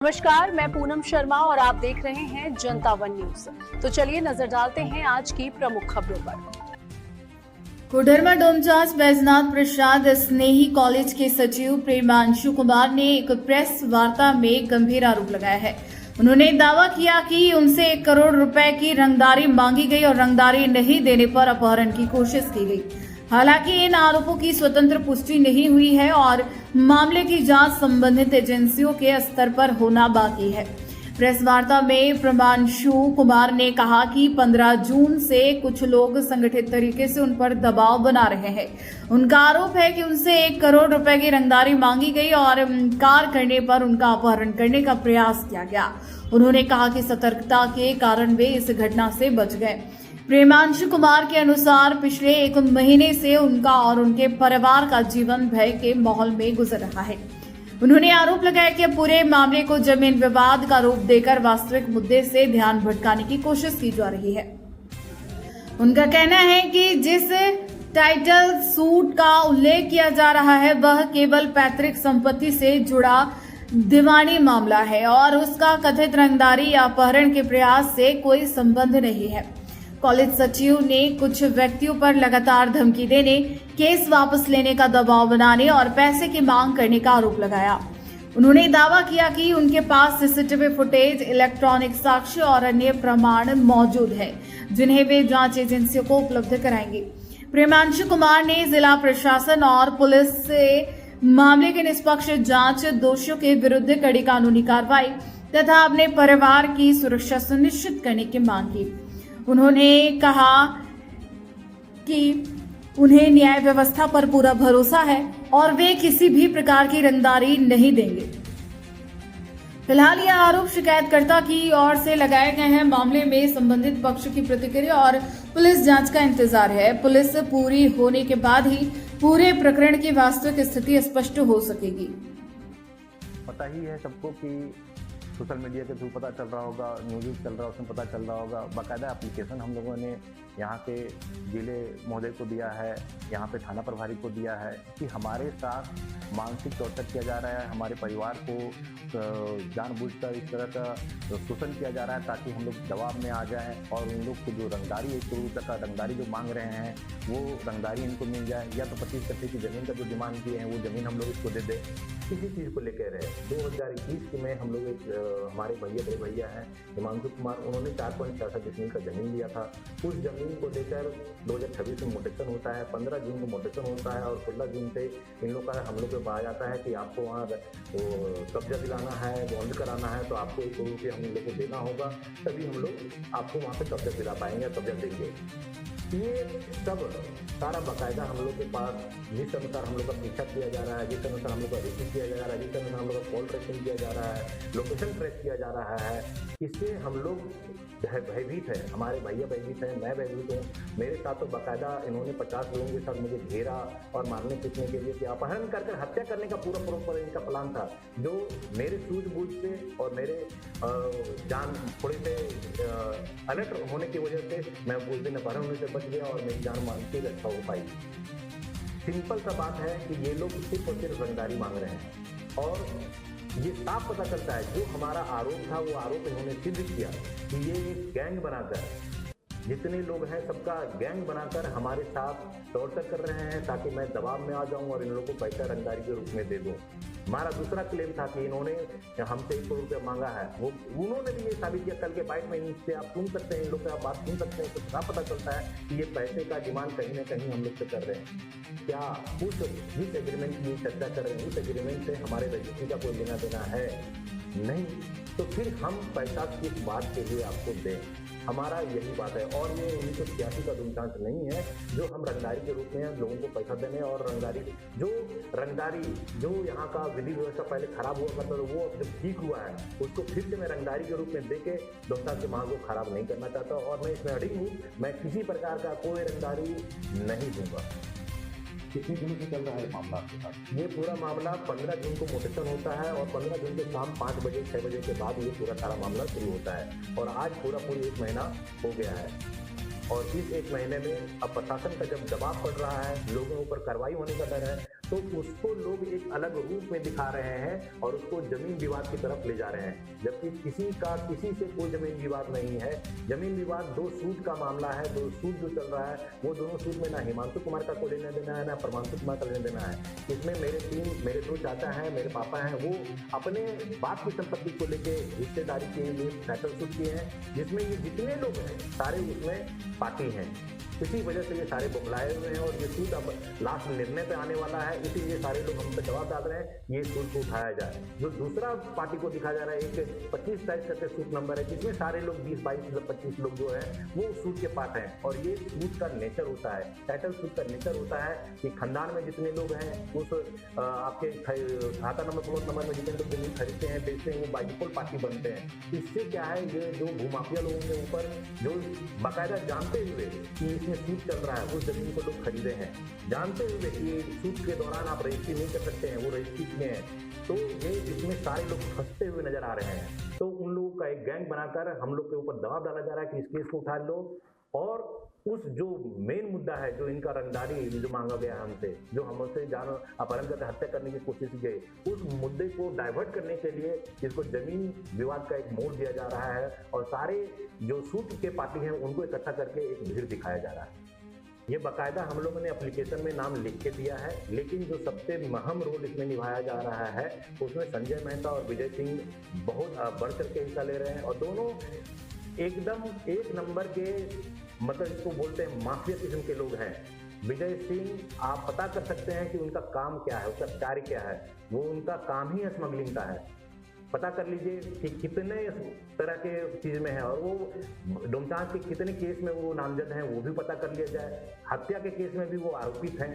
नमस्कार, मैं पूनम शर्मा और आप देख रहे हैं जनता वन न्यूज। तो चलिए नजर डालते हैं आज की प्रमुख खबरों पर। कोडरमा डोमचांच बैजनाथ प्रसाद स्नेही कॉलेज के सचिव प्रेमांशु कुमार ने एक प्रेस वार्ता में गंभीर आरोप लगाया है। उन्होंने दावा किया कि उनसे 1 करोड़ रुपए की रंगदारी मांगी गई और रंगदारी नहीं देने पर अपहरण की कोशिश की गई। हालांकि इन आरोपों की स्वतंत्र पुष्टि नहीं हुई है और मामले की जांच संबंधित एजेंसियों के स्तर पर होना बाकी है। प्रेस वार्ता में प्रेमांशु कुमार ने कहा कि 15 जून से कुछ लोग संगठित तरीके से उन पर दबाव बना रहे हैं। उनका आरोप है कि उनसे 1 करोड़ रुपए की रंगदारी मांगी गई और इनकार करने पर उनका अपहरण करने का प्रयास किया गया। उन्होंने कहा कि सतर्कता के कारण वे इस घटना से बच गए। प्रेमांशु कुमार के अनुसार पिछले 1 महीने से उनका और उनके परिवार का जीवन भय के माहौल में गुजर रहा है। उन्होंने आरोप लगाया कि पूरे मामले को जमीन विवाद का रूप देकर वास्तविक मुद्दे से ध्यान भटकाने की कोशिश की जा रही है। उनका कहना है कि जिस टाइटल सूट का उल्लेख किया जा रहा है वह केवल पैतृक संपत्ति से जुड़ा दीवानी मामला है और उसका कथित रंगदारी या अपहरण के प्रयास से कोई संबंध नहीं है। कॉलेज सचिव ने कुछ व्यक्तियों पर लगातार धमकी देने, केस वापस लेने का दबाव बनाने और पैसे की मांग करने का आरोप लगाया। उन्होंने दावा किया कि उनके पास सीसीटीवी फुटेज, इलेक्ट्रॉनिक साक्ष्य और अन्य प्रमाण मौजूद है जिन्हें वे जांच एजेंसियों को उपलब्ध कराएंगे। प्रेमांशु कुमार ने जिला प्रशासन और पुलिस से मामले की निष्पक्ष जांच, दोषियों के विरुद्ध कड़ी कानूनी कार्रवाई तथा अपने परिवार की सुरक्षा सुनिश्चित करने की मांग की। उन्होंने कहा कि उन्हें न्याय व्यवस्था पर पूरा भरोसा है और वे किसी भी प्रकार की रंगदारी नहीं देंगे। फिलहाल यह आरोप शिकायतकर्ता की ओर से लगाए गए हैं। मामले में संबंधित पक्ष की प्रतिक्रिया और पुलिस जांच का इंतजार है। पुलिस पूरी होने के बाद ही पूरे प्रकरण की वास्तविक स्थिति स्पष्ट हो सकेगी। पता ही है सबको कि सोशल मीडिया के थ्रू पता चल रहा होगा, न्यूज़ चल रहा है उसमें पता चल रहा होगा। बाकायदा एप्लीकेशन हम लोगों ने यहाँ के जिले महोदय को दिया है, यहाँ पे थाना प्रभारी को दिया है कि हमारे साथ मानसिक टॉर्चर किया जा रहा है, हमारे परिवार को जानबूझकर इस तरह का शोषण किया जा रहा है ताकि हम लोग दबाव में आ जाएं और उन लोग को जो रंगदारी 1 करोड़ रुपये का रंगदारी जो मांग रहे हैं वो रंगदारी इनको मिल जाए या तो 25 कट्ठे की ज़मीन का जो डिमांड किए हैं वो ज़मीन हम लोग इसको दे दें। किसी चीज़ को लेकर रहे 2021 में हम लोग एक हमारे बड़े भैया हैं हिमांशु कुमार, उन्होंने 4.66 डिसमिल का ज़मीन लिया था। उस ज़मीन को लेकर 2026 में मोटेशन होता है, 15 जून को मोटेशन होता है और 16 जून से इन लोग का हम लोग को कहा जाता है कि आपको वहाँ कब्जा दिलाना है, बॉन्ड कराना है तो आपको 1 करोड़ रुपये हम लोग को देना होगा, तभी हम लोग आपको वहाँ पे कब्जा दिला पाएंगे, कब्जा देंगे। ये सब सारा बाकायदा हम लोग के पास जिस अनुसार हम लोग का पीछा किया जा रहा है, जिस अनुसार हम लोग का रिसीव किया जा रहा है, जिस अनुसार हम लोग का कॉल ट्रेसिंग किया जा रहा है, लोकेशन ट्रेस किया जा रहा है, इससे हम लोग भयभीत है, हमारे भैया भयभीत हैं, मैं भयभीत हूँ। मेरे साथ तो बाकायदा इन्होंने 50 लोगों के साथ मुझे घेरा और मारने पीटने के लिए कि अपहरण कर हत्या करने का पूरा इनका प्लान था, जो मेरे सूझबूझ से और मेरे जान थोड़े से अलर्ट होने की वजह से मैं उस दिन अपहरण होने से बच गया और मेरी जान मान के रक्षा हो पाई। सिंपल सा बात है कि ये लोग सिर्फ और सिर्फ रंगदारी मांग रहे हैं और ये साफ पता चलता है जो हमारा आरोप था वो आरोप इन्होंने सिद्ध किया कि ये एक गैंग बनाकर जितने लोग हैं सबका गैंग बनाकर हमारे साथ टॉर्चर कर रहे हैं ताकि मैं दबाव में आ जाऊं और इन लोगों को पैसा रंगदारी के रूप में दे दूं। हमारा दूसरा क्लेम था कि इन्होंने हमसे 1 करोड़ रुपया मांगा है, वो उन्होंने भी ये साबित किया। कल के बाइट में इनसे आप सुन सकते हैं, इन लोग से आप बात सुन सकते हैं तो साफ पता चलता है कि ये पैसे का डिमांड कहीं ना कहीं हम लोग से कर रहे हैं। क्या उस जिस एग्रीमेंट की चर्चा कर रहे हैं उस एग्रीमेंट से हमारे रजिस्ट्री का कोई लेना देना है? नहीं, तो फिर हम पैसा किस बात के लिए आपको दें? हमारा यही बात है और ये 1986 का दुमचांच नहीं है जो हम रंगदारी के रूप में लोगों को पैसा देने और रंगदारी जो यहाँ का विधि व्यवस्था पहले खराब हुआ करता था वो जब ठीक हुआ है उसको फिर से मैं रंगदारी के रूप में दे के दोस्ता के मांग को खराब नहीं करना चाहता और मैं इसमें अड़ी हूँ। मैं किसी प्रकार का कोई रंगदारी नहीं दूंगा। कितने दिनों से चल रहा है मामला आपके साथ? ये पूरा मामला 15 जून को मोटेशन होता है और 15 जून के शाम 5 बजे 6 बजे के बाद ये पूरा सारा मामला शुरू होता है और आज पूरी 1 महीना हो गया है। और इस 1 महीने में अब प्रशासन का जब दबाव पड़ रहा है, लोगों के ऊपर कार्रवाई होने का डर है, तो उसको लोग एक अलग रूप में दिखा रहे हैं और उसको जमीन विवाद की तरफ ले जा रहे हैं, जबकि किसी से कोई जमीन विवाद नहीं है। जमीन विवाद 2 सूट का मामला है। 2 सूट जो चल रहा है वो दोनों सूट में ना हिमांशु कुमार का कोई लेना देना है, ना परमांशु कुमार का लेना देना है। इसमें मेरे 2 चाचा हैं, मेरे पापा हैं, वो अपने बाप की संपत्ति को लेके हिस्सेदारी के लिए टाइटल सूट किए हैं, जिसमें ये जितने लोग हैं सारे उसमें पार्टी हैं। इसी वजह से ये सारे बुखलाए हुए हैं और ये सूट अब लास्ट निर्णय पे आने वाला है। इसीलिए सारे लोग हम पे दबाव डाल रहे हैं ये सूट को उठाया जाए। जो दूसरा पार्टी को दिखाया जा रहा है, एक 25 साइज करके सूट नंबर है, जिसमें सारे लोग 20, 22, 25 लोग जो है वो सूट के पार्ट हैं। और ये सूट का नेचर होता है, टाइटल सूट का नेचर होता है कि खानदान में जितने लोग हैं उस आपके खाता नंबर, प्लॉट नंबर में जितने लोग जमीन खरीदते हैं, बेचते हैं, वो बाय डिफॉल्ट पार्टी बनते हैं। इससे क्या है, ये जो भूमाफिया लोगों के ऊपर जो बाकायदा जानते हुए कि सूट चल रहा है उस जमीन को लोग खरीदे हैं, जानते हुए कि सूट के दौरान आप रजिस्ट्री नहीं कर सकते हैं, वो रजिस्ट्री किए हैं। तो ये इसमें सारे लोग फंसते हुए नजर आ रहे हैं। तो उन लोगों का एक गैंग बनाकर हम लोग के ऊपर दबाव डाला जा रहा है कि इस केस को उठा लो और उस जो मेन मुद्दा है, जो इनका रंगदारी जो मांगा गया है हमसे, जो हमसे जान अपहरण करके हत्या करने की कोशिश की गई, उस मुद्दे को डाइवर्ट करने के लिए इसको जमीन विवाद का एक मोड़ दिया जा रहा है और सारे जो सूट के पार्टी हैं उनको इकट्ठा करके एक भीड़ दिखाया जा रहा है। ये बाकायदा हम लोगों ने एप्लीकेशन में नाम लिख के दिया है, लेकिन जो सबसे अहम रोल इसमें निभाया जा रहा है उसमें संजय मेहता और विजय सिंह बहुत बढ़ चढ़ के हिस्सा ले रहे हैं और दोनों एकदम एक नंबर के, मतलब इसको बोलते हैं माफिया किस्म के लोग हैं। विजय सिंह आप पता कर सकते हैं कि उनका काम क्या है, उसका कार्य क्या है। वो उनका काम ही स्मगलिंग का है। पता कर लीजिए कि कितने तरह के चीज में है और वो डोमचांच के कितने केस में वो नामजद हैं वो भी पता कर लिया जाए। हत्या के केस में भी वो आरोपित हैं,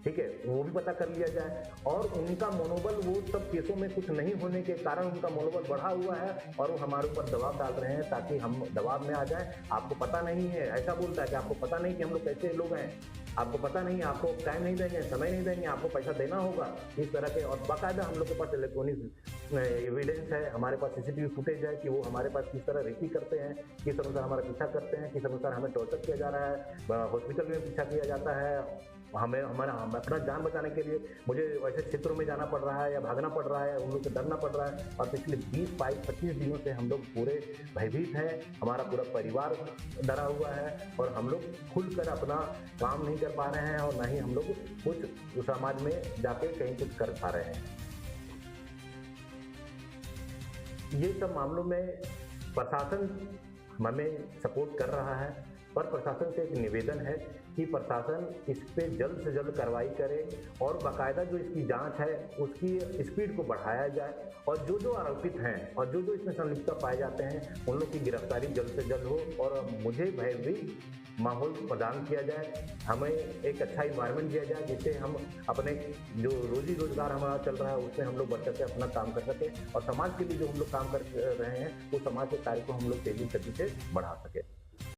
ठीक है, वो भी पता कर लिया जाए। और उनका मनोबल, वो सब केसों में कुछ नहीं होने के कारण उनका मनोबल बढ़ा हुआ है और वो हमारे ऊपर दबाव डाल रहे हैं ताकि हम दबाव में आ जाएं। आपको पता नहीं है, ऐसा बोलता है कि आपको पता नहीं कि हम लोग कैसे लोग हैं, आपको पता नहीं, आपको टाइम नहीं देंगे, समय नहीं देंगे, आपको पैसा देना होगा, इस तरह के। और बाकायदा हम लोग के पास इलेक्ट्रॉनिक एविडेंस है, हमारे पास सीसीटीवी फुटेज है कि वो हमारे पास किस तरह रेकी करते हैं, किस अनुसार हमारा पीछा करते हैं, किस अनुसार हमें टॉर्चर किया जा रहा है, हॉस्पिटल में पीछा किया जाता है। हमें अपना जान बचाने के लिए मुझे ऐसे क्षेत्रों में जाना पड़ रहा है या भागना पड़ रहा है, उन लोग से डरना पड़ रहा है। और पिछले 20, 22, 25 दिनों से हम लोग पूरे भयभीत हैं, हमारा पूरा परिवार डरा हुआ है और हम लोग खुलकर अपना काम नहीं कर पा रहे हैं और ना ही हम लोग कुछ समाज में जाके कहीं कुछ कर पा रहे हैं। ये सब मामलों में प्रशासन हमें सपोर्ट कर रहा है, पर प्रशासन से एक निवेदन है कि प्रशासन इस पे जल्द से जल्द कार्रवाई करे और बाकायदा जो इसकी जांच है उसकी स्पीड को बढ़ाया जाए और जो आरोपित हैं और जो इसमें संलिप्तता पाए जाते हैं उन लोग की गिरफ्तारी जल्द से जल्द हो और मुझे भयभीत माहौल प्रदान किया जाए, हमें एक अच्छा इन्वायरमेंट दिया जाए जिससे हम अपने जो रोजी रोजगार हमारा चल रहा है उससे हम लोग बढ़ करके अपना काम कर सकें और समाज के लिए जो हम लोग काम कर रहे हैं वो समाज के कार्य को हम लोग तेजी गति से बढ़ा सकें।